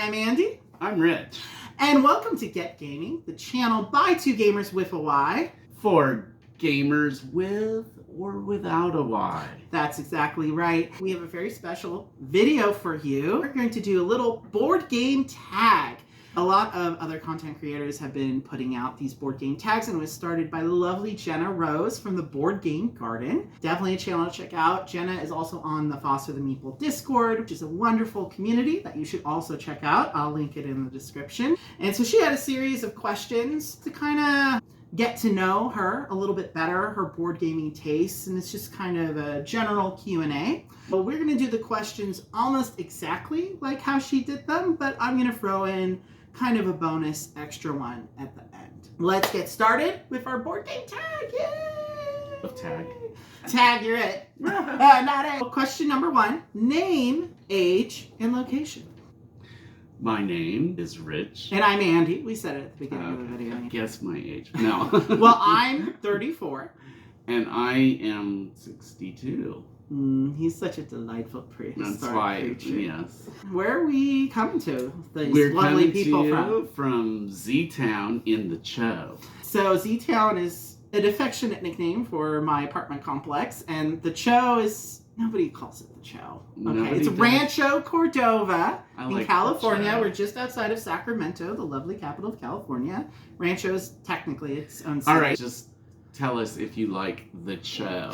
I'm Andy. I'm Rich. And welcome to Get Gaming, the channel by two gamers with a Y. For gamers with or without a Y. That's exactly right. We have a very special video for you. We're going to do a little board game tag. A lot of other content creators have been putting out these board game tags, and it was started by the lovely Jenna Rose from the Board Game Garden. Definitely a channel to check out. Jenna is also on the Foster the Meeple Discord, which is a wonderful community that you should also check out. I'll link it in the description. And so she had a series of questions to kind of get to know her a little bit better, her board gaming tastes, and it's just kind of a general Q&A. But we're going to do the questions almost exactly like how she did them, but I'm going to throw in kind of a bonus extra one at the end. Let's get started with our board game tag. Yay! Tag. Tag, you're it. Not it. Question number 1. Name, age, and location. My name is Rich. And I'm Andy. We said it at the beginning of the video. Guess my age. No. Well, I'm 34. And I am 62. He's such a delightful prehistoric That's why, creature. yes. Where are we coming to? These We're lovely coming people to from. you from Z-Town in the Cho. So Z-Town is an affectionate nickname for my apartment complex, and the Cho is, nobody calls it the Cho. Okay, Nobody it's does. Rancho Cordova I in like California. the Cho. We're just outside of Sacramento, the lovely capital of California. Rancho is technically its own city. All right, just tell us if you like the Cho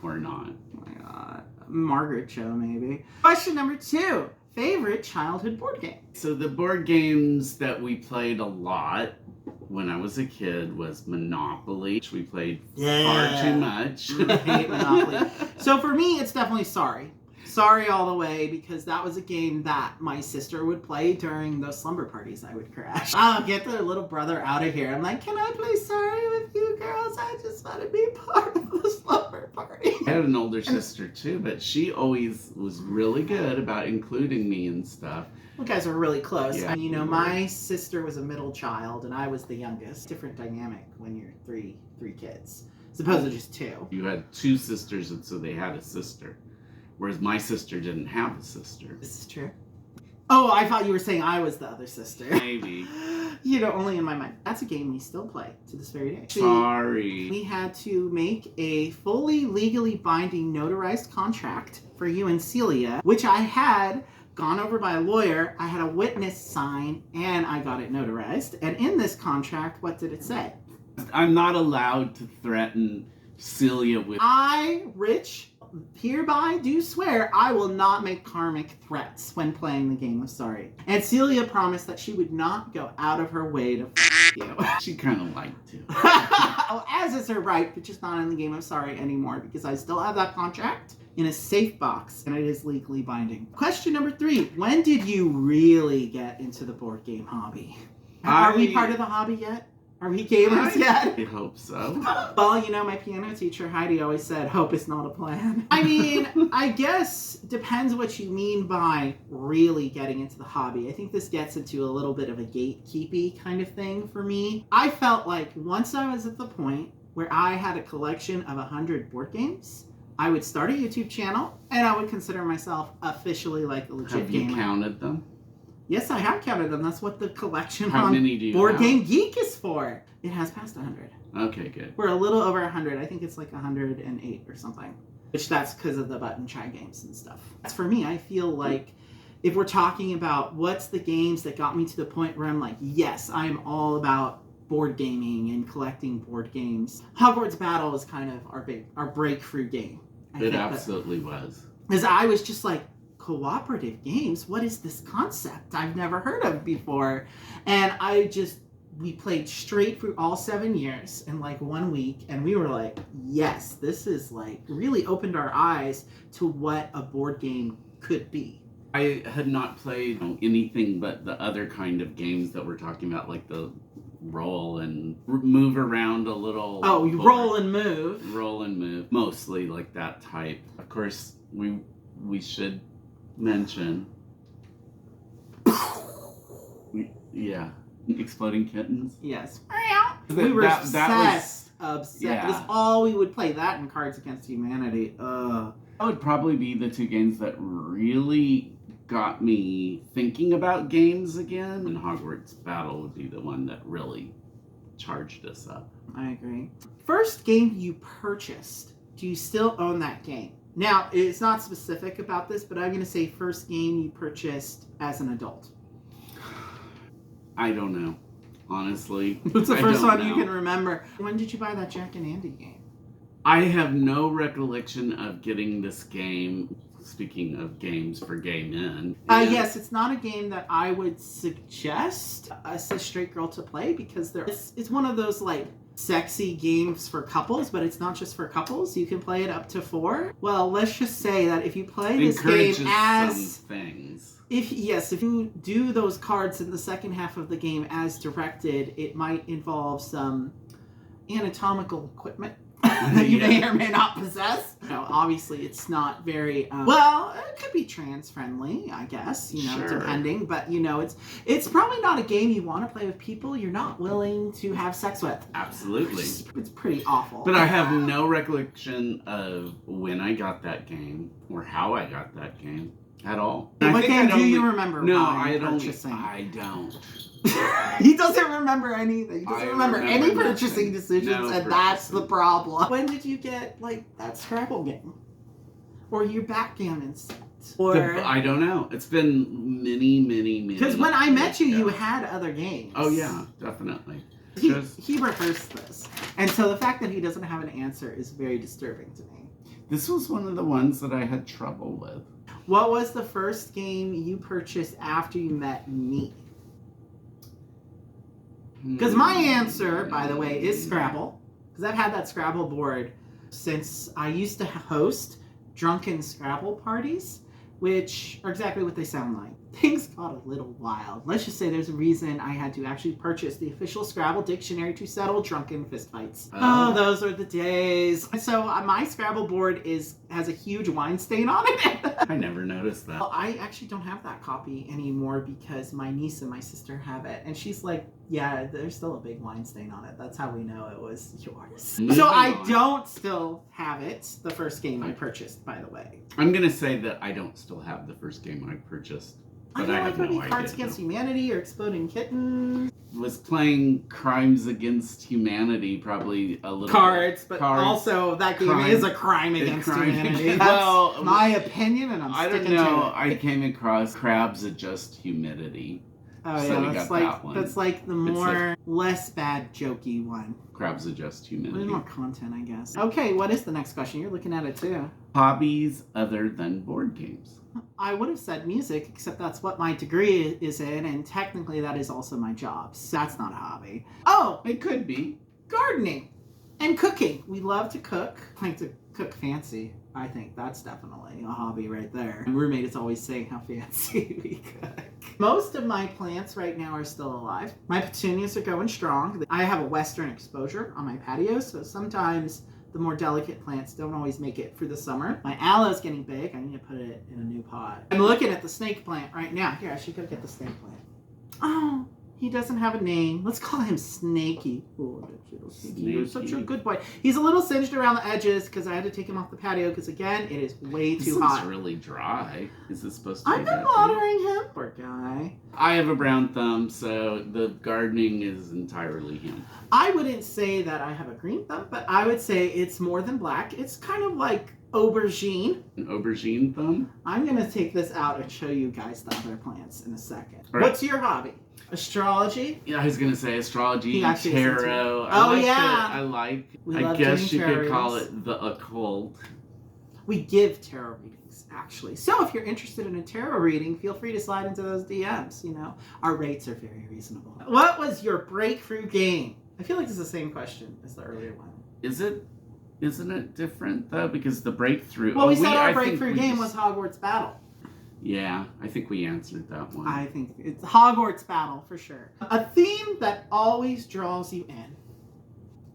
or not. Oh my God. Margaret Cho, maybe. Question number 2. Favorite childhood board game? So the board games that we played a lot when I was a kid was Monopoly, which we played far too much. I hate Monopoly. So for me, it's definitely Sorry. Sorry all the way, because that was a game that my sister would play during those slumber parties I would crash. Oh, get their little brother out of here. I'm like, can I play Sorry with you girls? I just want to be part of the slumber party. I had an older sister too, but she always was really good about including me and stuff. You guys are really close. Yeah, And, you know, we were. my sister was a middle child, and I was the youngest. Different dynamic when you're three kids, as opposed to just 2. You had 2 sisters, and so they had a sister. Whereas my sister didn't have a sister. This is true. Oh, I thought you were saying I was the other sister. Maybe. You know, only in my mind. That's a game we still play to this very day. Sorry. We had to make a fully legally binding notarized contract for you and Celia, which I had gone over by a lawyer. I had a witness sign, and I got it notarized. And in this contract, what did it say? I'm not allowed to threaten Celia with... I, Rich, hereby do swear I will not make karmic threats when playing the game of Sorry. And Celia promised that she would not go out of her way to you. She kind of liked to. Oh, as is her right, but just not in the game of Sorry anymore, because I still have that contract in a safe box, and it is legally binding. Question number 3. When did you really get into the board game hobby? Are we part of the hobby yet? Are we gamers yet? I hope so. Well, you know, my piano teacher, Heidi, always said, hope is not a plan. I mean, I guess depends what you mean by really getting into the hobby. I think this gets into a little bit of a gatekeepy kind of thing for me. I felt like once I was at the point where I had a collection of 100 board games, I would start a YouTube channel, and I would consider myself officially like a legit gamer. Have you counted them? Yes, I have counted them. That's what the collection How on many do you Board have? Game Geek is for. It has passed 100. Okay, good. We're a little over 100. I think it's like 108 or something. Which that's because of the button chai games and stuff. As for me, I feel like if we're talking about what's the games that got me to the point where I'm like, yes, I'm all about board gaming and collecting board games. Hogwarts Battle is kind of our breakthrough game. It absolutely was. Because I was just like, cooperative games? What is this concept I've never heard of before? And we played straight through all 7 years in like 1 week, and we were like, yes, this is like really opened our eyes to what a board game could be. I had not played anything but the other kind of games that we're talking about, like the roll and move around a little. Oh, you board. roll and move. Roll and move. Mostly like that type. Of course, we should mention. Yeah. Exploding Kittens. Yes. That- We were that was- obsessed. Obsessed. Yeah. It was all we would play. That and Cards Against Humanity. That would probably be the 2 games that really got me thinking about games again, and Hogwarts Battle would be the one that really charged us up. I agree. First game you purchased. Do you still own that game? Now, it's not specific about this, but I'm going to say first game you purchased as an adult. I don't know, honestly. What's the first one you can remember? When did you buy that Jack and Andy game? I have no recollection of getting this game. Speaking of games for gay men. Yes, it's not a game that I would suggest as a straight girl to play because it's one of those like sexy games for couples, but it's not just for couples. You can play it up to 4. Well, let's just say that if you play this game as some things. If you do those cards in the second half of the game as directed, it might involve some anatomical equipment that you may or may not possess. No, obviously it's not very well, it could be trans friendly, I guess, Sure. Depending, but it's probably not a game you want to play with people you're not willing to have sex with. Absolutely. It's pretty awful. But I have no recollection of when I got that game or how I got that game at all. What game do you remember? No, I don't. He doesn't remember anything. He doesn't remember any purchasing decisions, and that's the problem. When did you get that Scrabble game, or your backgammon set? I don't know. It's been many. Because when I met you, you had other games. Oh yeah, definitely. He rehearsed this, and so the fact that he doesn't have an answer is very disturbing to me. This was one of the ones that I had trouble with. What was the first game you purchased after you met me? Because my answer, by the way, is Scrabble. Because I've had that Scrabble board since I used to host drunken Scrabble parties, which are exactly what they sound like. Things got a little wild. Let's just say there's a reason I had to actually purchase the official Scrabble dictionary to settle drunken fistfights. Oh, those are the days. So my Scrabble board has a huge wine stain on it. I never noticed that. Well, I actually don't have that copy anymore because my niece and my sister have it. And she's like, yeah, there's still a big wine stain on it. That's how we know it was yours. So I don't still have it, the first game I purchased, by the way. I'm going to say that I don't still have the first game I purchased. But I have no idea. Cards Against Humanity or Exploding Kittens. Was playing Crimes Against Humanity probably a little but also that game is a crime against humanity. That's my opinion, and I don't know. I came across Crabs Adjust Humidity. Oh so yeah, that's like the less bad jokey one. Crabs Adjust Humidity. There's more content, I guess. Okay, what is the next question? You're looking at it too. Hobbies other than board games. I would have said music, except that's what my degree is in, and technically that is also my job. So that's not a hobby. Oh, it could be. Gardening and cooking. We love to cook. Like to cook fancy. I think that's definitely a hobby right there. My roommate is always saying how fancy we cook. Most of my plants right now are still alive. My petunias are going strong. I have a western exposure on my patio, so sometimes the more delicate plants don't always make it through the summer. My aloe's getting big. I need to put it in a new pot. I'm looking at the snake plant right now. Here, I should go get the snake plant. Oh, he doesn't have a name. Let's call him Snakey. Oh, you're such a good boy. He's a little singed around the edges because I had to take him off the patio because, again, it is way too hot. It's really dry. Is this supposed to be I've been watering him. Poor guy. I have a brown thumb, so the gardening is entirely him. I wouldn't say that I have a green thumb, but I would say it's more than black. It's kind of like aubergine. An aubergine thumb? I'm going to take this out and show you guys the other plants in a second. Right. What's your hobby? Astrology? Yeah, I was going to say astrology, tarot. I guess you could call it the occult. We give tarot readings, actually. So if you're interested in a tarot reading, feel free to slide into those DMs. Our rates are very reasonable. What was your breakthrough game? I feel like it's the same question as the earlier one. Isn't it different, though? Because the breakthrough... Well, we said our breakthrough game was Hogwarts Battle. Yeah, I think we answered that one. I think it's Hogwarts Battle, for sure. A theme that always draws you in.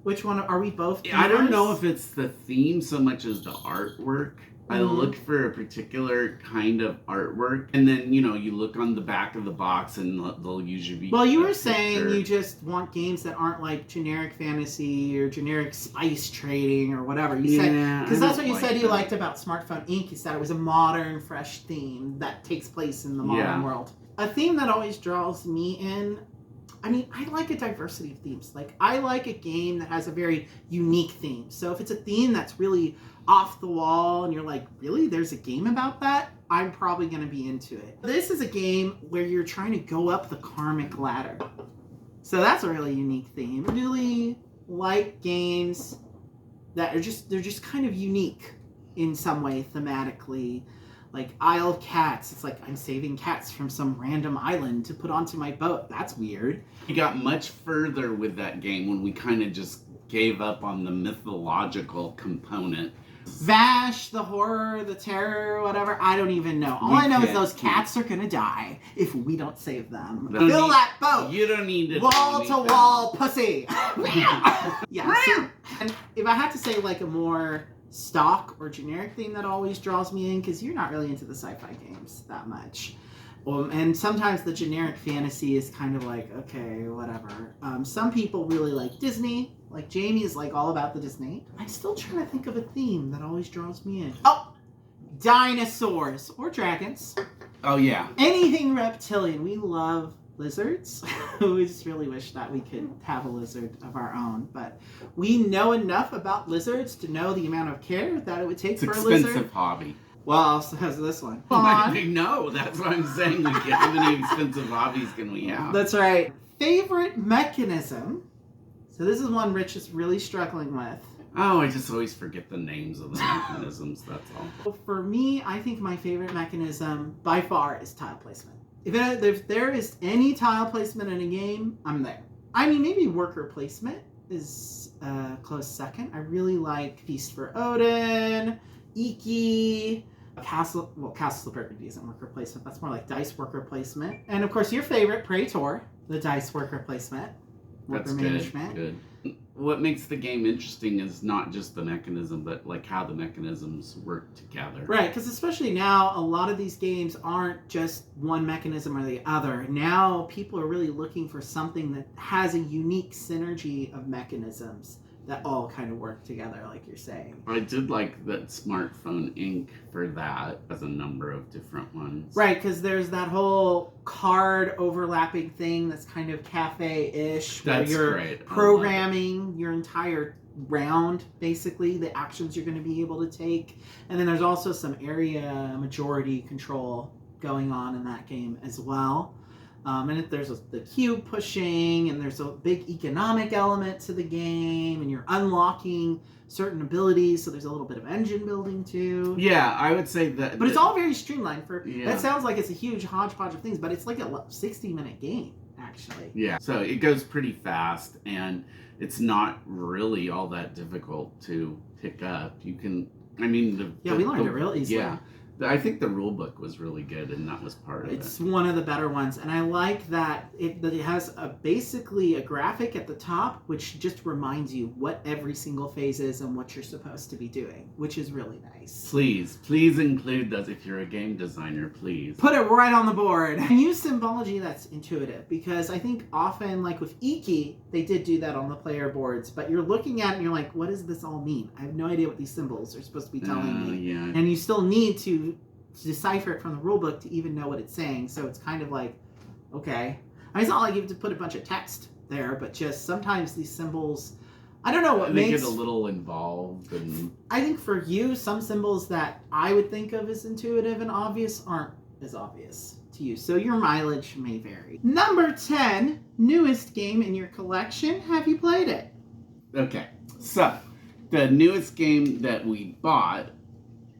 Which one? Are we both gamers? I don't know if it's the theme so much as the artwork. I look for a particular kind of artwork, and then, you look on the back of the box, and they'll usually be... Well, you were saying you just want games that aren't like generic fantasy or generic spice trading or whatever. You said, because that's what you said you liked about Smartphone Inc. is that it was a modern, fresh theme that takes place in the modern world. A theme that always draws me in, I like a diversity of themes. Like, I like a game that has a very unique theme. So if it's a theme that's really off the wall and you're like, really, there's a game about that? I'm probably going to be into it. This is a game where you're trying to go up the karmic ladder. So that's a really unique theme. I really like games that are they're just kind of unique in some way thematically. Like Isle of Cats, it's like I'm saving cats from some random island to put onto my boat. That's weird. We got much further with that game when we kind of just gave up on the mythological component. Vash, the horror, the terror, whatever, I don't even know. All I know is those cats are gonna die if we don't save them. Fill that boat! You don't need to... Wall-to-wall pussy! Yeah, so, and if I had to say like a more stock or generic theme that always draws me in, because you're not really into the sci-fi games that much. And sometimes the generic fantasy is kind of like, okay, whatever. Some people really like Disney. Like Jamie is like all about the Disney. I'm still trying to think of a theme that always draws me in. Oh! Dinosaurs or dragons. Oh, yeah. Anything reptilian. We love lizards. We just really wish that we could have a lizard of our own. But we know enough about lizards to know the amount of care that it would take for a lizard. It's an expensive hobby. Well, so has this one. No, that's what I'm saying. How many expensive hobbies can we have? That's right. Favorite mechanism. So this is one Rich is really struggling with. Oh, I just always forget the names of the mechanisms, that's all. For me, I think my favorite mechanism by far is tile placement. If there is any tile placement in a game, I'm there. Maybe worker placement is a close second. I really like Feast for Odin, Iki, Castle of Burgundy isn't worker placement. That's more like dice worker placement. And of course, your favorite, Praetor, the dice worker placement. That's good. What makes the game interesting is not just the mechanism, but like how the mechanisms work together. Right, because especially now, a lot of these games aren't just one mechanism or the other. Now, people are really looking for something that has a unique synergy of mechanisms that all kind of work together, like you're saying. I did like that Smartphone Inc. for that as a number of different ones. Right, because there's that whole card overlapping thing that's kind of cafe-ish. That's where you're great. programming your entire round, basically, the actions you're going to be able to take. And then there's also some area majority control going on in that game as well. And there's the cube pushing, and there's a big economic element to the game, and you're unlocking certain abilities, so there's a little bit of engine building too. Yeah, I would say that. But it's all very streamlined. That sounds like it's a huge hodgepodge of things, but it's like a 60-minute game, actually. Yeah, so it goes pretty fast, and it's not really all that difficult to pick up. You can, we learned it real easily. Yeah. I think the rulebook was really good, and that was part of it. It's one of the better ones, and I like that it has basically a graphic at the top, which just reminds you what every single phase is and what you're supposed to be doing, which is really nice. Please include those if you're a game designer, please. Put it right on the board. And use symbology that's intuitive, because I think often, like with Iki, they did do that on the player boards, but you're looking at it and you're like, what does this all mean? I have no idea what these symbols are supposed to be telling me. Yeah. And you still need to decipher it from the rulebook to even know what it's saying. So it's kind of like, okay. It's not like you have to put a bunch of text there, but just sometimes these symbols, I don't know what makes... They get a little involved. And I think for you, some symbols that I would think of as intuitive and obvious aren't as obvious to you. So your mileage may vary. Number 10, newest game in your collection. Have you played it? Okay. So, the newest game that we bought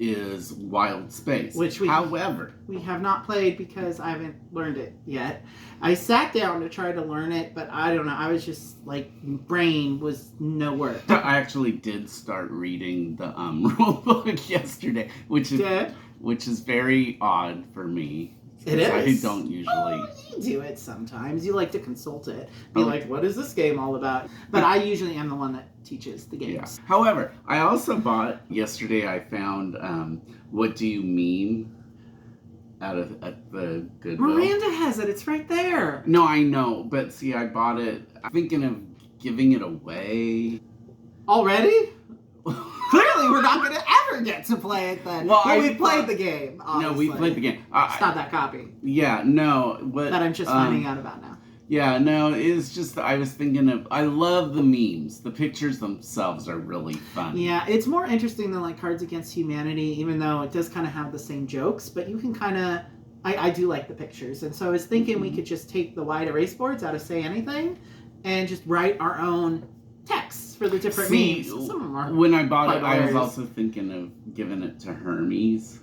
is Wild Space. However, we have not played because I haven't learned it yet. I sat down to try to learn it, but I don't know. I was just like, brain was no work. I actually did start reading the rulebook yesterday, which is very odd for me. It is. I don't usually. Oh, you do it sometimes. You like to consult it. Be like, what is this game all about? But I usually am the one that teaches the games. Yeah. However, I also bought yesterday. I found "What Do You Mean" at the Goodwill. Miranda has it. It's right there. No, I know, but see, I bought it. I'm thinking of giving it away. Already? Clearly, we're not going to ever get to play it then. Well, we played the game. Obviously. No, we played the game. It's not that copy. Yeah, no. But, that I'm just finding out about now. Yeah, no, it's just, I was thinking of, I love the memes. The pictures themselves are really fun. Yeah, it's more interesting than like Cards Against Humanity, even though it does kind of have the same jokes, but you can kind of, I do like the pictures. And so I was thinking we could just take the wide erase boards out of Say Anything and just write our own texts for the different memes. Some of them are when I bought it, I was also thinking of giving it to Hermes.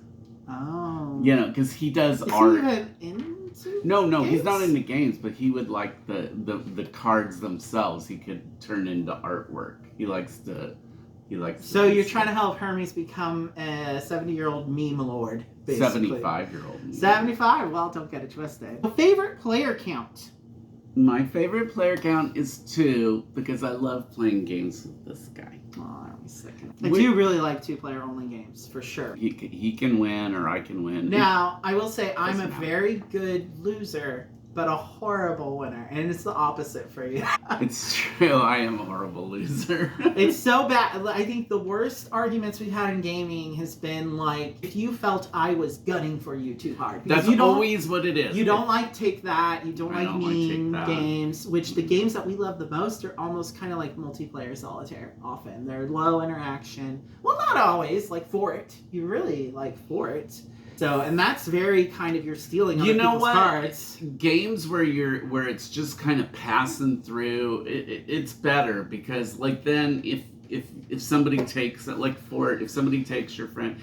Oh. You know, because he does art. Is he even into No, games? He's not into games, but he would like the cards themselves. He could turn into artwork. He likes to. So you're trying to help Hermes become a 70-year-old meme lord, basically. 75-year-old. 75? Well, don't get it twisted. Favorite player count? My favorite player count is 2 because I love playing games with this guy. Oh, that was second. I do really like 2-player only games, for sure. He can win or I can win. Now, I will say I'm a very good loser, but a horrible winner. And it's the opposite for you. It's true. I am a horrible loser. It's so bad. I think the worst arguments we've had in gaming has been like, if you felt I was gunning for you too hard. That's always what it is. You don't like Take That. You don't like meme games, which the games that we love the most are almost kind of like multiplayer solitaire often. They're low interaction. Well, not always. Like Fort. You really like Fort. So, and that's very kind of your stealing other people's cards. Games where it's just kind of passing through, it's better because like then if somebody takes it, like Fort, if somebody takes your friend,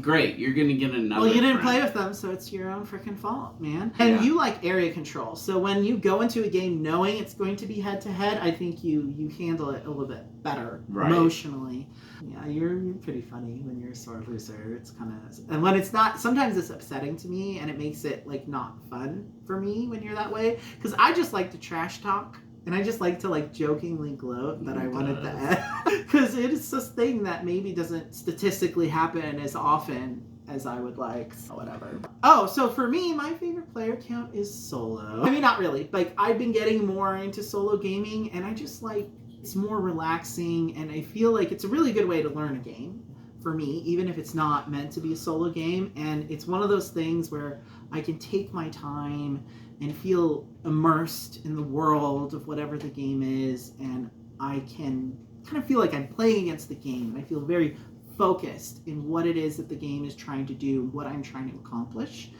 great, you're gonna get another. Well, you didn't friend. play with them, so it's your own freaking fault, man. And you like area control, so when you go into a game knowing it's going to be head to head, I think you handle it a little bit better emotionally. Yeah, you're pretty funny when you're a sore loser. It's kind of, and when it's not, sometimes it's upsetting to me, and it makes it like not fun for me when you're that way. Because I just like to trash talk. And I just like to like jokingly gloat that I wanted the end. Because it is this thing that maybe doesn't statistically happen as often as I would like. So whatever. Oh, so for me, my favorite player count is solo. I mean, not really. Like, I've been getting more into solo gaming, and I just like, it's more relaxing, and I feel like it's a really good way to learn a game for me, even if it's not meant to be a solo game. And it's one of those things where I can take my time and feel immersed in the world of whatever the game is, and I can kind of feel like I'm playing against the game, and I feel very focused in what it is that the game is trying to do, what I'm trying to accomplish.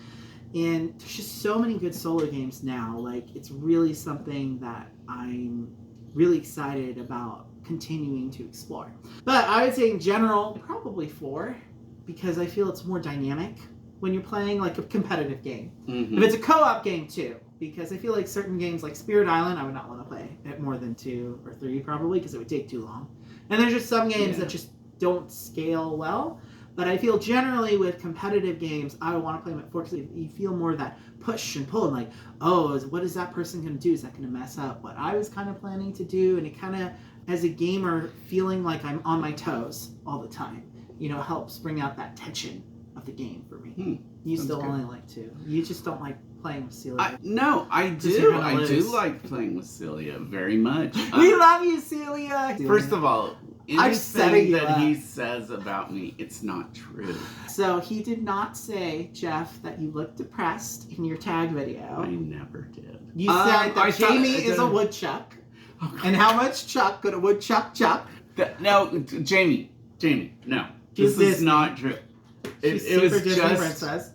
And there's just so many good solo games now. Like, it's really something that I'm really excited about continuing to explore. But I would say in general, probably 4, because I feel it's more dynamic when you're playing like a competitive game. If it's a co-op game too, because I feel like certain games like Spirit Island, I would not want to play at more than 2 or 3 probably, because it would take too long. And there's just some games that just don't scale well. But I feel generally with competitive games, I would want to play them at 4 because you feel more of that push and pull, and like, oh, what is that person going to do? Is that going to mess up what I was kind of planning to do? And it kind of, as a gamer, feeling like I'm on my toes all the time, you know, helps bring out that tension of the game for me. You still only like 2. You just don't like playing with Celia. No, I do. I do like playing with Celia very much. We love you, Celia. First of all, anything that he says about me, it's not true. So he did not say, Jeff, that you look depressed in your tag video. I never did. You said that Jamie is a woodchuck. And how much chuck could a woodchuck chuck? No, Jamie, no. This is not true. It was Disney princess.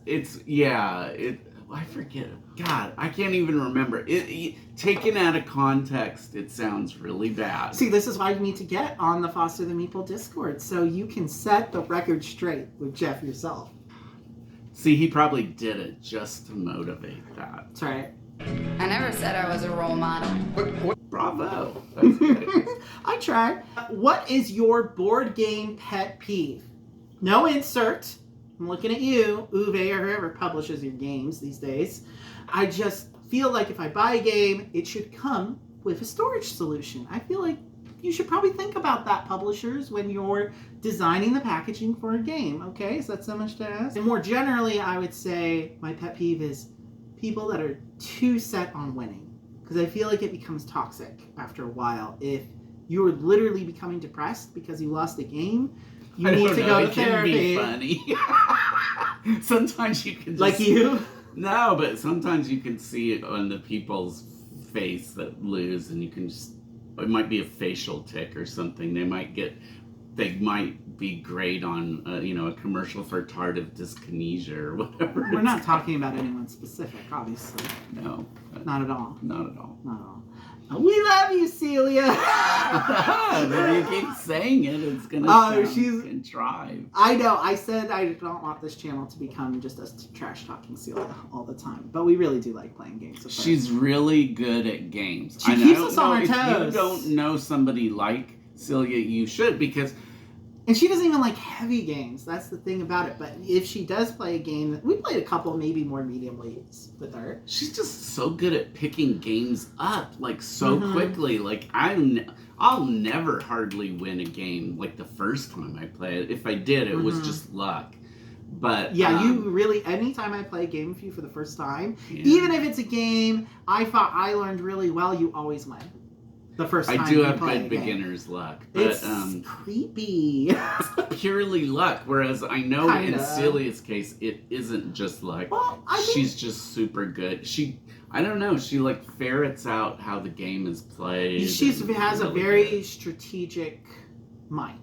I forget. God, I can't even remember. Taken out of context, it sounds really bad. See, this is why you need to get on the Foster the Meeple Discord, so you can set the record straight with Jeff yourself. See, he probably did it just to motivate that. That's right. I never said I was a role model. Bravo. That's good. I tried. What is your board game pet peeve? No insert. I'm looking at you, Uwe, or whoever publishes your games these days. I just feel like if I buy a game, it should come with a storage solution. I feel like you should probably think about that, publishers, when you're designing the packaging for a game. Okay, is that so much to ask? And more generally, I would say my pet peeve is people that are too set on winning. Because I feel like it becomes toxic after a while. If you're literally becoming depressed because you lost a game, you need to go to therapy. It can be funny. Sometimes you can just... Like you? No, but sometimes you can see it on the people's face that lose, and you can just... It might be a facial tick or something. They might be great on a commercial for tardive dyskinesia or whatever. We're not talking about anyone specific, obviously. No. Not at all. Not at all. Not at all. We love you, Celia. If you keep saying it, it's gonna sound contrived. I know. I said I don't want this channel to become just us trash talking Celia all the time, but we really do like playing games with her. She's really good at games. She keeps us on our toes. If you don't know somebody like Celia, you should, because... And she doesn't even like heavy games. That's the thing about it. But if she does play a game, we played a couple maybe more medium weights with her. She's just so good at picking games up like so quickly. Like I'll never hardly win a game like the first time I play it. If I did, it was just luck. But yeah, you really, anytime I play a game with you for the first time, even if it's a game I thought I learned really well, you always win. The first time I do have good beginner's luck, but it's creepy. It's purely luck. Whereas I know in Celia's case, it isn't just luck. Well, she's just super good. I don't know. She like ferrets out how the game is played. She has a very strategic mind.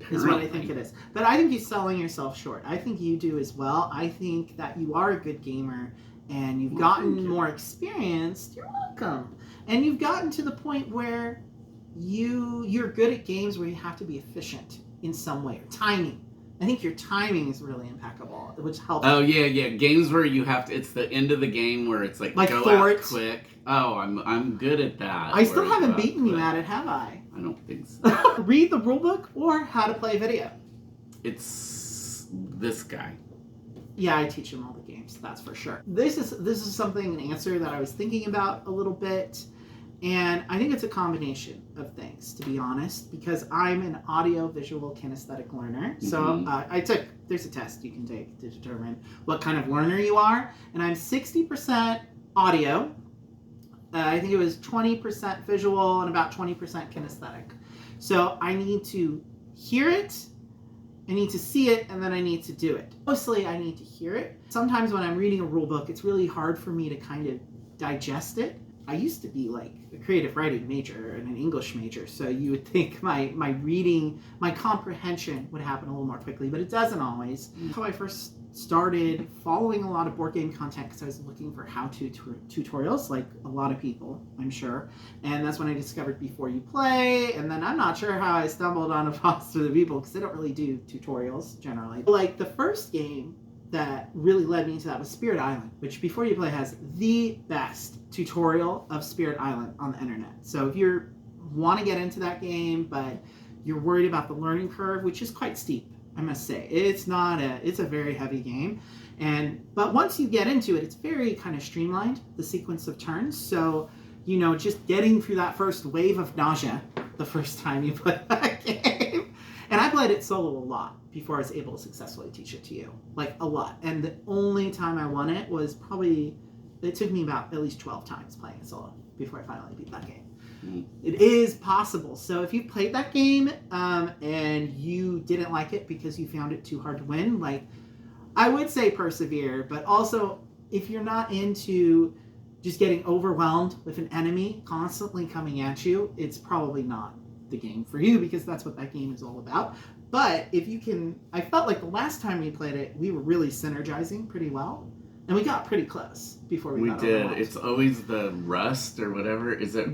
Apparently. Is what I think it is. But I think you're selling yourself short. I think you do as well. I think that you are a good gamer and you've gotten more experienced. You're welcome. And you've gotten to the point where you're good at games where you have to be efficient in some way. Or timing. I think your timing is really impeccable, which helps. Oh, yeah. Games where you have to... It's the end of the game where it's like go out quick. Oh, I'm good at that. I still haven't beaten you at it, have I? I don't think so. Read the rulebook or how to play video. It's this guy. Yeah, I teach him all the games, that's for sure. This is something, an answer that I was thinking about a little bit. And I think it's a combination of things, to be honest, because I'm an audio-visual kinesthetic learner. So there's a test you can take to determine what kind of learner you are. And I'm 60% audio. I think it was 20% visual and about 20% kinesthetic. So I need to hear it, I need to see it, and then I need to do it. Mostly I need to hear it. Sometimes when I'm reading a rule book, it's really hard for me to kind of digest it. I used to be like a creative writing major and an English major, so you would think my reading, my comprehension would happen a little more quickly, but it doesn't always. So I first started following a lot of board game content because I was looking for how-to tutorials, like a lot of people, I'm sure. And that's when I discovered Before You Play, and then I'm not sure how I stumbled on Foster the People because they don't really do tutorials generally. Like the first game that really led me to that was Spirit Island, which Before You Play has the best tutorial of Spirit Island on the internet. So if you want to get into that game, but you're worried about the learning curve, which is quite steep, I must say. It's a very heavy game. But once you get into it, it's very kind of streamlined, the sequence of turns. So, just getting through that first wave of nausea the first time you play that game. And I played it solo a lot before I was able to successfully teach it to you. Like, a lot. And the only time I won it was it took me about at least 12 times playing it solo before I finally beat that game. It is possible. So if you played that game and you didn't like it because you found it too hard to win, like, I would say persevere, but also if you're not into just getting overwhelmed with an enemy constantly coming at you, it's probably not the game for you because that's what that game is all about. But if you can, I felt like the last time we played it, we were really synergizing pretty well. And we got pretty close before we got overwhelmed. It's always the rust or whatever. Is it?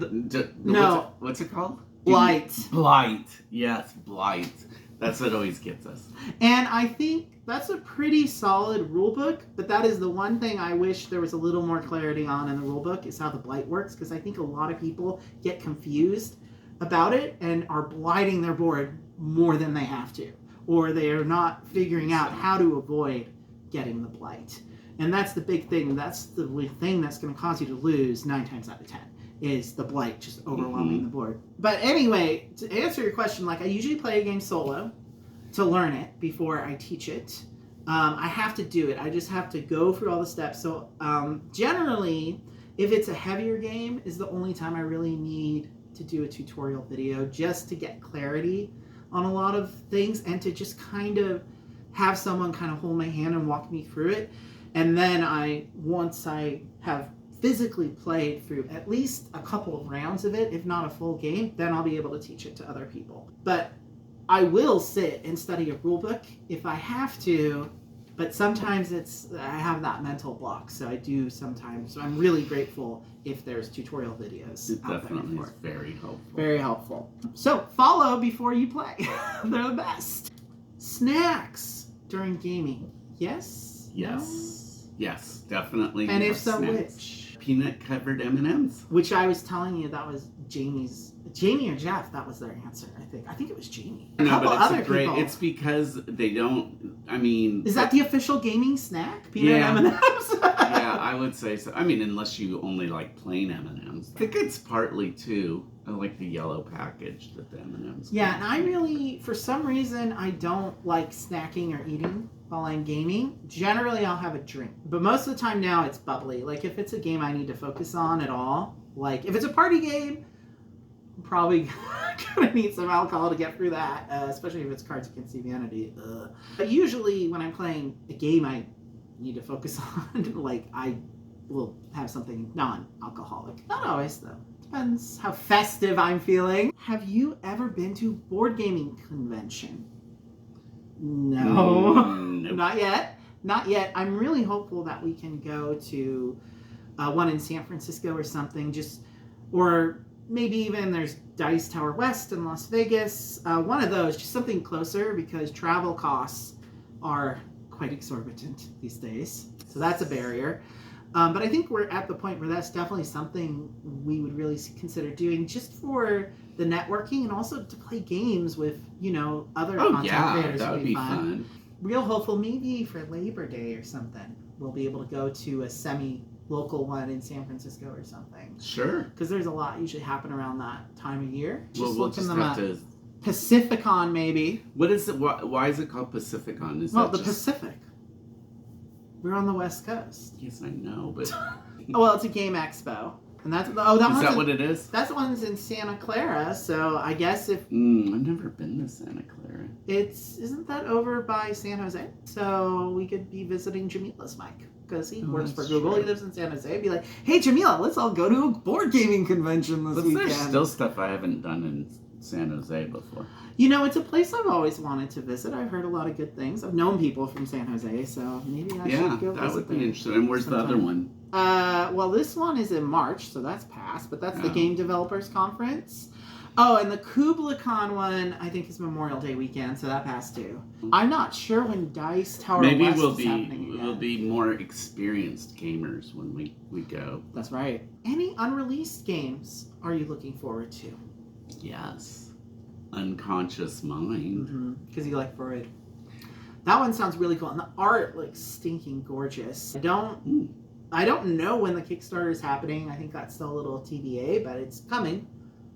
No. What's it called? Blight. Blight. Yes, blight. That's what always gets us. And I think that's a pretty solid rule book, but that is the one thing I wish there was a little more clarity on in the rule book is how the blight works, because I think a lot of people get confused about it and are blighting their board more than they have to. or they are not figuring out how to avoid getting the blight. And that's the big thing. That's the thing that's going to cause you to lose 9 times out of 10 is the blight just overwhelming the board. But anyway, to answer your question, like I usually play a game solo to learn it before I teach it. I have to do it. I just have to go through all the steps. So generally, if it's a heavier game, is the only time I really need to do a tutorial video just to get clarity on a lot of things and to just kind of have someone kind of hold my hand and walk me through it. And then once I have physically played through at least a couple of rounds of it, if not a full game, then I'll be able to teach it to other people. But I will sit and study a rule book if I have to, but sometimes I have that mental block, so I do sometimes. So I'm really grateful if there's tutorial videos out there. Definitely is very helpful. Very helpful. So follow before you play. They're the best. Snacks during gaming. Yes? Yes. No? Yes, definitely. And if so, snacks. which? Peanut covered M&Ms. Which I was telling you that was Jamie or Jeff, that was their answer, I think. I think it was Jamie. No, but it's great. It's because they don't, Is that the official gaming snack? Peanut M&Ms? Yeah, I would say so. I mean, unless you only like plain M&Ms. I think it's partly, too, I like the yellow package that the M&Ms Yeah, and I really, for some reason, I don't like snacking or eating while I'm gaming. Generally, I'll have a drink. But most of the time now, it's bubbly. Like, if it's a game I need to focus on at all, like, if it's a party game, I'm probably gonna need some alcohol to get through that, especially if it's Cards Against Humanity. But usually, when I'm playing a game I need to focus on, like, I will have something non-alcoholic. Not always, though. Depends how festive I'm feeling. Have you ever been to board gaming convention? No. Nope. Not yet. Not yet. I'm really hopeful that we can go to one in San Francisco or something, or maybe even there's Dice Tower West in Las Vegas. One of those, just something closer, because travel costs are quite exorbitant these days. So that's a barrier. But I think we're at the point where that's definitely something we would really consider doing, just for the networking and also to play games with, other content creators. That would be fun. Real hopeful, maybe for Labor Day or something, we'll be able to go to a semi-local one in San Francisco or something. Sure. Because there's a lot usually happen around that time of year. We'll just have to... Pacificon, maybe. What is it? Why is it called Pacificon? Pacific. We're on the West Coast. Yes, I know, but... Well, it's a game expo. And that's... Is that what it is? That's the one's in Santa Clara, so I guess if... I've never been to Santa Clara. Isn't that over by San Jose? So we could be visiting Jamila's Mike, because he works for Google. True. He lives in San Jose. Be like, hey, Jamila, let's all go to a board gaming convention this weekend. There's still stuff I haven't done in San Jose before. It's a place I've always wanted to visit. I've heard a lot of good things. I've known people from San Jose, so maybe I should go visit. Yeah, that would be interesting. And where's the other one? Well, this one is in March, so that's past, but that's the Game Developers Conference. Oh, and the Kubla Khan one, I think, is Memorial Day weekend, so that passed too. I'm not sure when Dice Tower West is happening again. We'll be more experienced gamers when we go. That's right. Any unreleased games are you looking forward to? Yes. Unconscious Mind. Because you like Freud. That one sounds really cool, and the art looks stinking gorgeous. I don't know when the Kickstarter is happening. I think that's still a little TBA, but it's coming,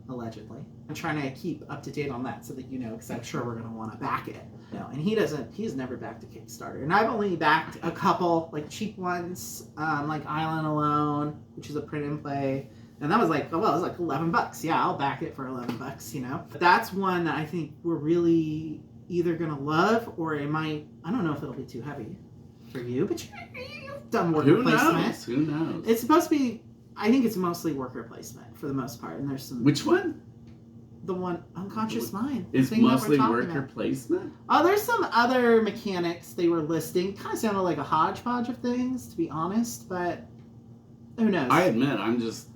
allegedly. I'm trying to keep up to date on that so that because I'm sure we're going to want to back it. And he's never backed a Kickstarter. And I've only backed a couple, like, cheap ones, like Island Alone, which is a print and play. And that was it was like $11. Yeah, I'll back it for $11, But that's one that I think we're really either going to love, or it might, I don't know if it'll be too heavy for you, but you've done worker placement. Who knows? It's supposed to be, I think it's mostly worker placement for the most part. And there's some... Which one? The one, Unconscious Mind. Is mostly worker placement? Oh, there's some other mechanics they were listing. Kind of sounded like a hodgepodge of things, to be honest, but who knows? I admit, I'm just,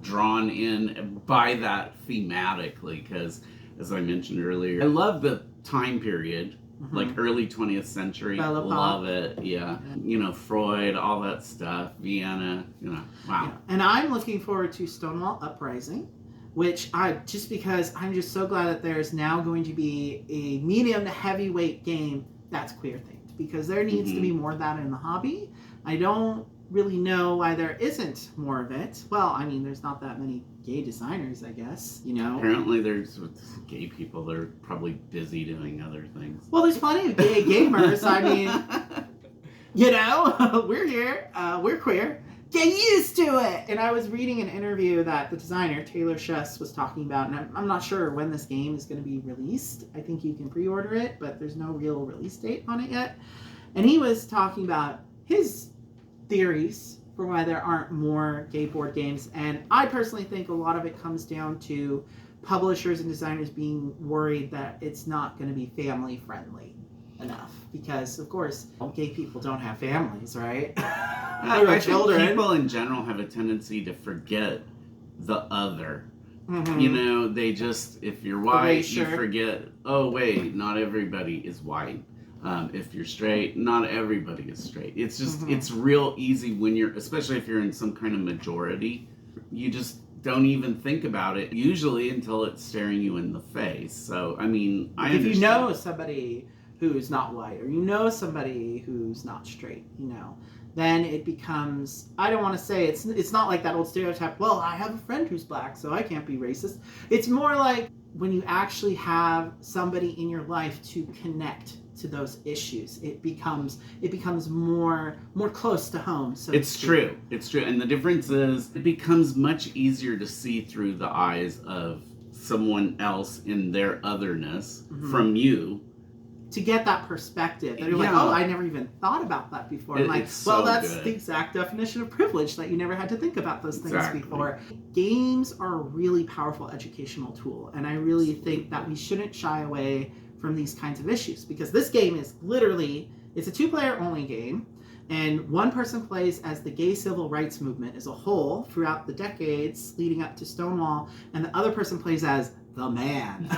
drawn in by that thematically, because, as I mentioned earlier, I love the time period, like early 20th century. Love it, yeah. Freud, all that stuff, Vienna, wow. Yeah. And I'm looking forward to Stonewall Uprising. which because I'm just so glad that there's now going to be a medium to heavyweight game that's queer themed, because there needs to be more of that in the hobby. I don't really know why there isn't more of it. Well, I mean, there's not that many gay designers, I guess, you know. Apparently there's gay people that are probably busy doing other things. Well, there's plenty of gay gamers. I mean, you know, we're here, we're queer. Get used to it! And I was reading an interview that the designer, Taylor Shess, was talking about, and I'm not sure when this game is going to be released. I think you can pre-order it, but there's no real release date on it yet. And he was talking about his theories for why there aren't more gay board games, and I personally think a lot of it comes down to publishers and designers being worried that it's not going to be family friendly enough, because of course gay people don't have families, right? I think people in general have a tendency to forget the other. You know, they just, if you're white, you forget, oh wait, not everybody is white. If you're straight, not everybody is straight. It's just, it's real easy when you're, especially if you're in some kind of majority, you just don't even think about it usually until it's staring you in the face. So, I mean, if you know somebody who's not white, or you know somebody who's not straight, you know, then it becomes, I don't want to say, it's not like that old stereotype, well, I have a friend who's black, so I can't be racist. It's more like when you actually have somebody in your life to connect to those issues, it becomes more close to home. So it's true. And the difference is it becomes much easier to see through the eyes of someone else in their otherness from you, to get that perspective. And you're like, oh, I never even thought about that before. I'm like, well, that's the exact definition of privilege, that you never had to think about those things before. Games are a really powerful educational tool, and I really think that we shouldn't shy away from these kinds of issues, because this game is literally, it's a 2-player only game, and one person plays as the gay civil rights movement as a whole throughout the decades leading up to Stonewall, and the other person plays as the man.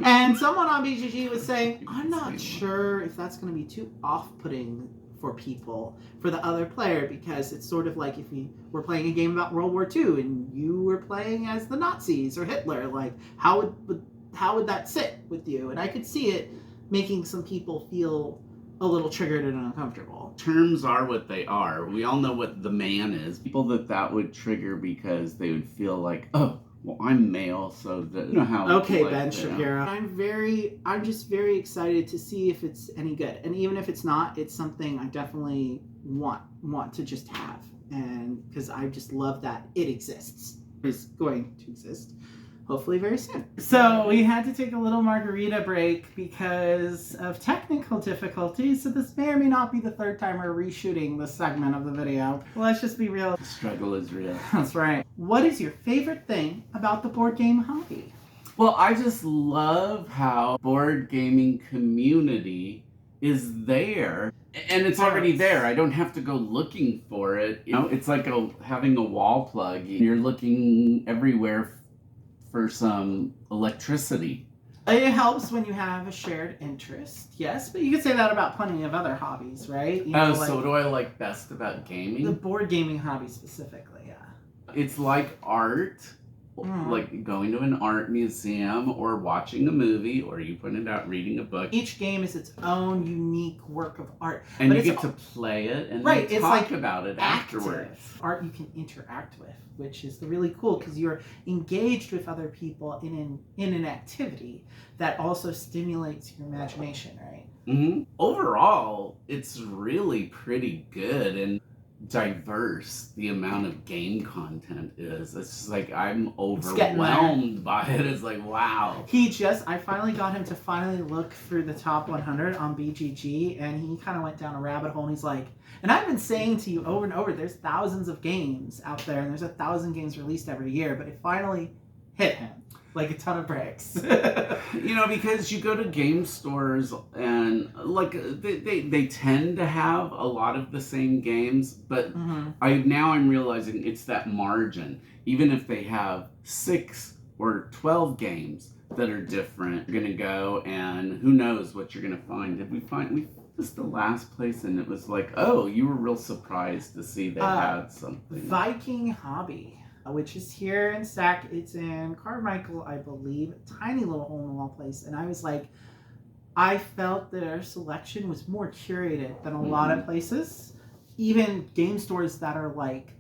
And someone on BGG was saying, I'm not sure if that's going to be too off-putting for people, for the other player, because it's sort of like if we were playing a game about World War II and you were playing as the Nazis or Hitler, like how would that sit with you? And I could see it making some people feel a little triggered and uncomfortable. Terms are what they are. We all know what the man is. People that would trigger because they would feel like, oh, well, I'm male, so you know how. Okay, Ben Shapiro. I'm just very excited to see if it's any good, and even if it's not, it's something I definitely want to just have, and because I just love that it exists, is going to exist. Hopefully very soon. So we had to take a little Margarita break because of technical difficulties, so this may or may not be the third time we're reshooting this segment of the video. Let's just be real. The struggle is real. That's right. What is your favorite thing about the board game hobby? Well, I just love how board gaming community is there. And it's already there. I don't have to go looking for it. You know, it's like having a wall plug. You're looking everywhere for some electricity. It helps when you have a shared interest, yes, but you could say that about plenty of other hobbies, right? You know, so what do I like best about gaming? The board gaming hobby specifically, yeah. It's like art, like going to an art museum or watching a movie, or you pointed out reading a book. Each game is its own unique work of art. And you get to play it and then talk about it afterwards. Art you can interact with, which is really cool because you're engaged with other people in an activity that also stimulates your imagination, right? Overall, it's really pretty good and diverse. The amount of game content is. It's just like I'm overwhelmed by it. It's like, wow. I finally got him to finally look through the top 100 on BGG, and he kind of went down a rabbit hole, and he's like, and I've been saying to you over and over, there's thousands of games out there, and there's 1,000 games released every year, but it finally hit him like a ton of bricks. You know, because you go to game stores and like they tend to have a lot of the same games, but I'm realizing it's that margin. Even if they have 6 or 12 games that are different, you're gonna go and who knows what you're gonna find. We was the last place, and it was like, oh, you were real surprised to see they had something. Viking Hobby which is here in Sac. It's in Carmichael, I believe. Tiny little hole in the wall place. And I was like, I felt their selection was more curated than a lot of places. Even game stores that are like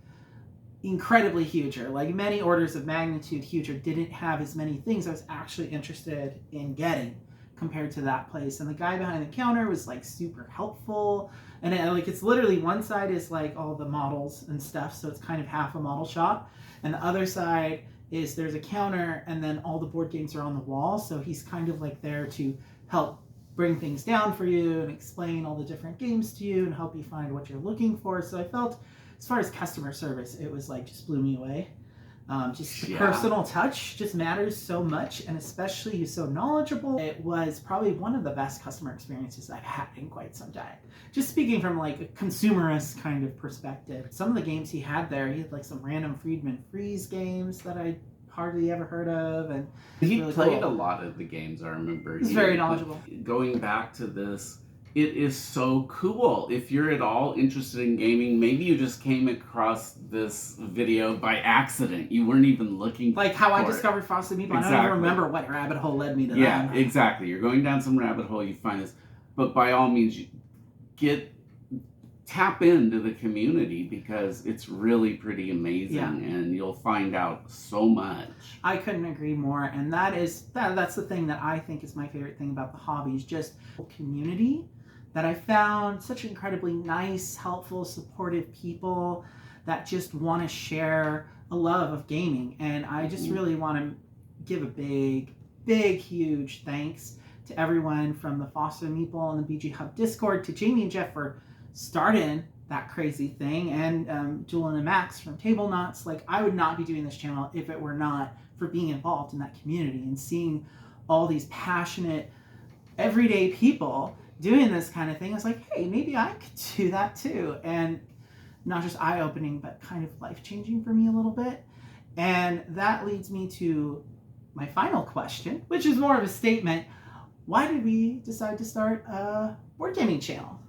incredibly huger, like many orders of magnitude huger, didn't have as many things I was actually interested in getting compared to that place. And the guy behind the counter was like super helpful. And it's literally one side is like all the models and stuff, so it's kind of half a model shop. And the other side is there's a counter and then all the board games are on the wall. So he's kind of like there to help bring things down for you and explain all the different games to you and help you find what you're looking for. So I felt, as far as customer service, it was like just blew me away. Just the personal touch just matters so much, and especially he's so knowledgeable. It was probably one of the best customer experiences I've had in quite some time. Just speaking from like a consumerist kind of perspective. Some of the games he had there, he had like some random Friedman Freeze games that I hardly ever heard of, and he really played cool. A lot of the games, I remember. He's very knowledgeable. Going back to this, it is so cool. If you're at all interested in gaming, maybe you just came across this video by accident. You weren't even looking like how I for discovered Frosted Meatball. Exactly. I don't even remember what rabbit hole led me to that. Yeah, exactly. You're going down some rabbit hole, you find this. But by all means, tap into the community, because it's really pretty amazing, and you'll find out so much. I couldn't agree more, and that's the thing that I think is my favorite thing about the Hobbies, just community. That I found such incredibly nice, helpful, supportive people that just want to share a love of gaming. And I just really want to give a big, huge thanks to everyone from the Foster Meatball and the BG Hub Discord, to Jamie and Jeff for starting that crazy thing, and Julian and Max from Table Knots. Like, I would not be doing this channel if it were not for being involved in that community and seeing all these passionate, everyday people doing this kind of thing. I was like, hey, maybe I could do that too. And not just eye-opening, but kind of life-changing for me a little bit. And that leads me to my final question, which is more of a statement. Why did we decide to start a board gaming channel?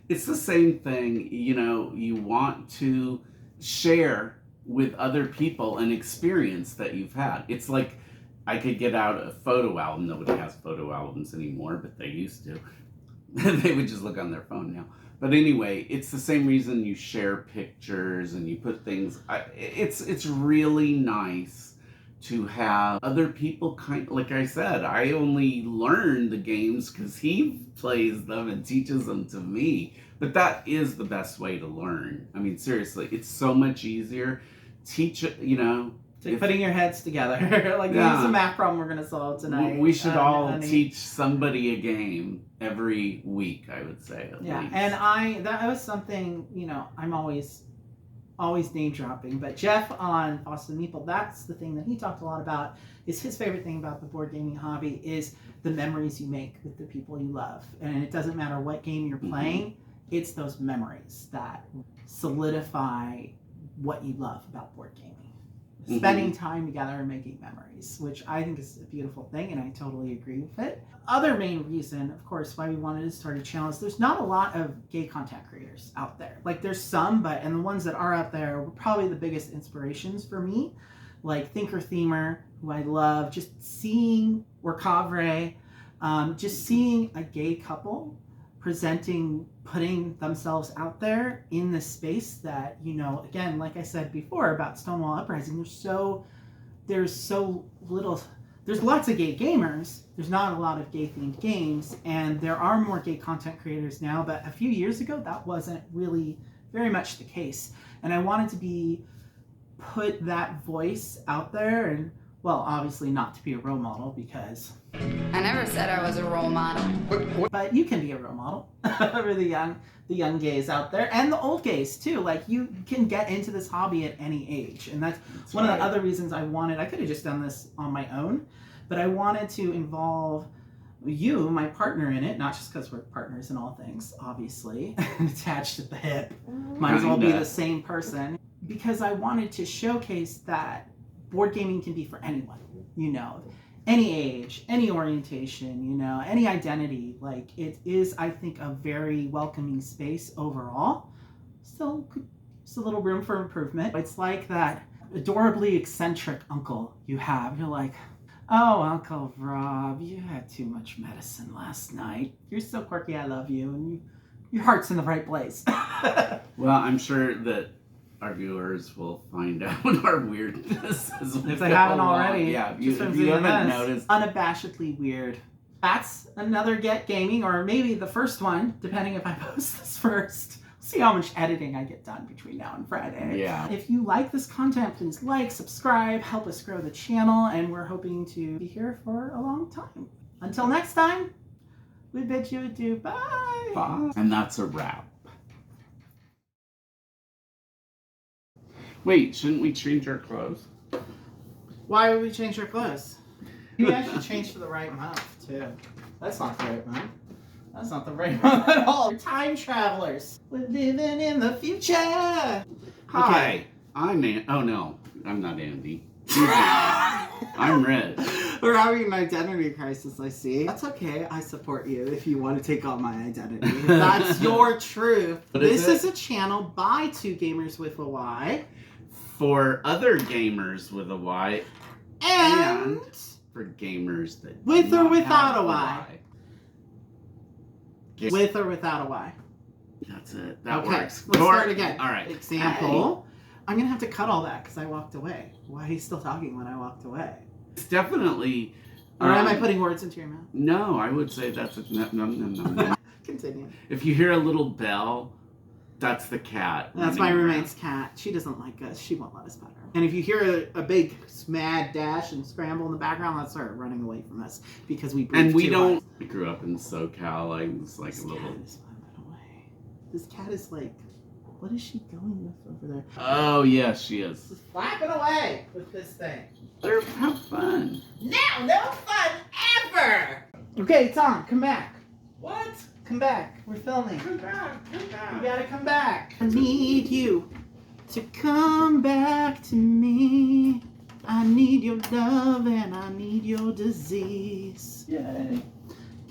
It's the same thing, you want to share with other people an experience that you've had. It's like I could get out a photo album. Nobody has photo albums anymore, but they used to. They would just look on their phone now. But anyway, it's the same reason you share pictures and you put things. It's really nice to have other people like I said, I only learn the games because he plays them and teaches them to me. But that is the best way to learn. I mean, seriously, it's so much easier. Teach it, putting your heads together. Like, this is a math problem we're going to solve tonight. We should all teach somebody a game every week, I would say, at least. And that was something, I'm always name dropping, but Jeff on Austin Meeple, that's the thing that he talked a lot about, is his favorite thing about the board gaming hobby is the memories you make with the people you love. And it doesn't matter what game you're playing, it's those memories that solidify what you love about board gaming. Spending time together and making memories, which I think is a beautiful thing, and I totally agree with it. Other main reason, of course, why we wanted to start a channel is there's not a lot of gay content creators out there. Like, there's some, and the ones that are out there were probably the biggest inspirations for me, like Thinker Themer, who I love, just seeing, or Cavre, just seeing a gay couple putting themselves out there in the space that, again, like I said before about Stonewall Uprising, there's lots of gay gamers, there's not a lot of gay themed games, and there are more gay content creators now, but a few years ago that wasn't really very much the case. And I wanted to put that voice out there, and well, obviously not to be a role model, because I never said I was a role model. But you can be a role model for the young gays out there, and the old gays too. Like, you can get into this hobby at any age, and that's one of the other reasons I could have just done this on my own, but I wanted to involve you, my partner, in it, not just because we're partners in all things, obviously, attached at the hip. Might as well be the same person, because I wanted to showcase that board gaming can be for anyone, any age, any orientation, any identity. Like, it is, I think, a very welcoming space overall. Still a little room for improvement. It's like that adorably eccentric uncle you have. You're like, oh, Uncle Rob, you had too much medicine last night. You're so quirky, I love you, and your heart's in the right place. Well, I'm sure that our viewers will find out our weirdness as we if they go haven't along. already. Yeah, if you haven't noticed. Unabashedly weird. That's another Get Gaming, or maybe the first one, depending if I post this first. See how much editing I get done between now and Friday. Yeah. If you like this content, please like, subscribe, help us grow the channel, and we're hoping to be here for a long time. Until next time, we bid you adieu. Bye. Bye. And that's a wrap. Wait, shouldn't we change our clothes? Why would we change our clothes? Maybe I should change for the right month, too. That's not the right month. That's not the right month at all. We're time travelers. We're living in the future. Hi, Okay. I'm oh no, I'm not Andy. I'm Red. We're having an identity crisis, I see. That's okay. I support you if you want to take on my identity. If that's your truth. This is a channel by two gamers with a Y. For other gamers with a Y. And for gamers that with do or not without have a Y. With or without a Y. That's it. That okay, works. Let's start again. All right. Example. I'm going to have to cut all that because I walked away. Why are you still talking when I walked away? It's definitely... Or am I putting words into your mouth? No, I would say that's a... No. Continue. If you hear a little bell, that's the cat. That's my roommate's cat. She doesn't like us. She won't let us pet her. And if you hear a big mad dash and scramble in the background, that's her running away from us because we breathe. And we too don't. hard. I grew up in SoCal. I was like This a little. cat is flapping away. This cat is like, what is she going with over there? Oh yes, she is. She's flapping away with this thing. Have fun. No fun ever. Okay, it's on. Come back. What? Come back. We're filming. Come back. You gotta come back. I need you to come back to me. I need your love and I need your disease. Yay.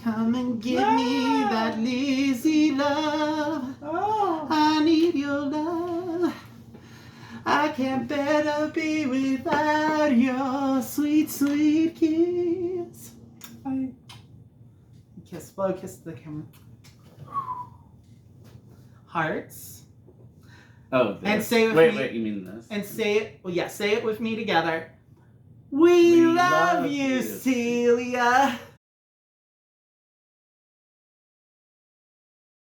Come and give me that lazy love. Oh. I need your love. I can't bear to be without your sweet, sweet kiss. Bye. Kiss, blow, kiss the camera. Hearts. Oh, this. And say with wait, me. Wait, you mean this? And say it, well, yeah, say it with me together. We love you, Celia.